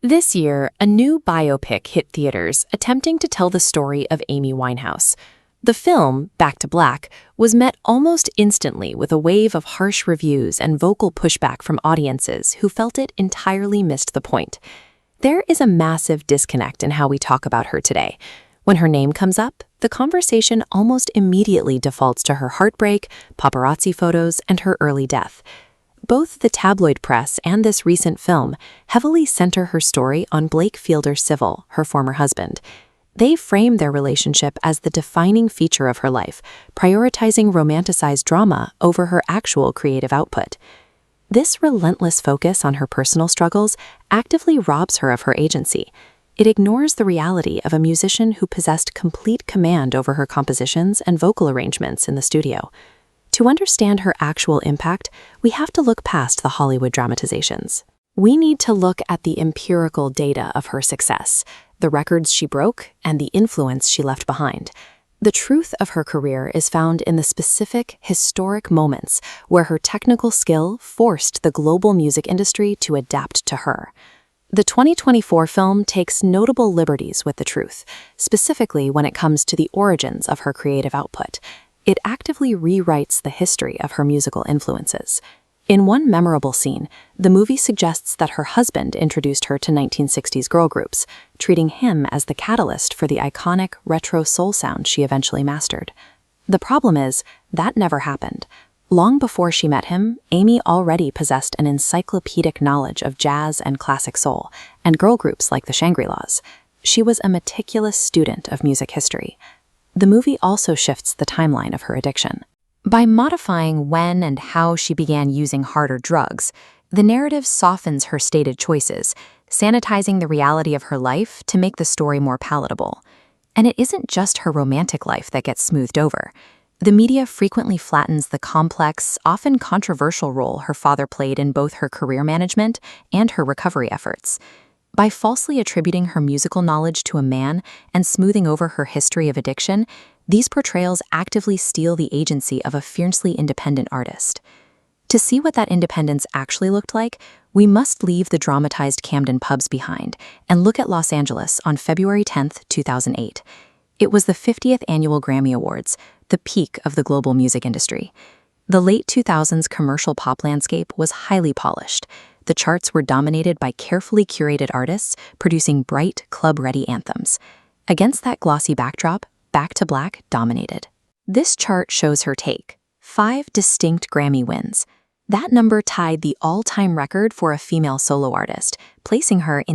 This year, a new biopic hit theaters attempting to tell the story of Amy Winehouse. The film, Back to Black, was met almost instantly with a wave of harsh reviews and vocal pushback from audiences who felt it entirely missed the point. There is a massive disconnect in how we talk about her today. When her name comes up, the conversation almost immediately defaults to her heartbreak, paparazzi photos, and her early death. Both the tabloid press and this recent film heavily center her story on Blake Fielder Civil, her former husband. They frame their relationship as the defining feature of her life, prioritizing romanticized drama over her actual creative output. This relentless focus on her personal struggles actively robs her of her agency. It ignores the reality of a musician who possessed complete command over her compositions and vocal arrangements in the studio. To understand her actual impact, we have to look past the Hollywood dramatizations. We need to look at the empirical data of her success, the records she broke, and the influence she left behind. The truth of her career is found in the specific, historic moments where her technical skill forced the global music industry to adapt to her. The 2024 film takes notable liberties with the truth, specifically when it comes to the origins of her creative output. It actively rewrites the history of her musical influences. In one memorable scene, the movie suggests that her husband introduced her to 1960s girl groups, treating him as the catalyst for the iconic retro soul sound she eventually mastered. The problem is, that never happened. Long before she met him, Amy already possessed an encyclopedic knowledge of jazz and classic soul, and girl groups like the Shangri-Las. She was a meticulous student of music history. The movie also shifts the timeline of her addiction. By modifying when and how she began using harder drugs, the narrative softens her stated choices, sanitizing the reality of her life to make the story more palatable. And it isn't just her romantic life that gets smoothed over. The media frequently flattens the complex, often controversial role her father played in both her career management and her recovery efforts. By falsely attributing her musical knowledge to a man and smoothing over her history of addiction, these portrayals actively steal the agency of a fiercely independent artist. To see what that independence actually looked like, we must leave the dramatized Camden pubs behind and look at Los Angeles on February 10, 2008. It was the 50th Annual Grammy Awards, the peak of the global music industry. The late 2000s commercial pop landscape was highly polished. The charts were dominated by carefully curated artists producing bright, club-ready anthems. Against that glossy backdrop, Back to Black dominated. This chart shows her take: 5 distinct Grammy wins. That number tied the all-time record for a female solo artist, placing her in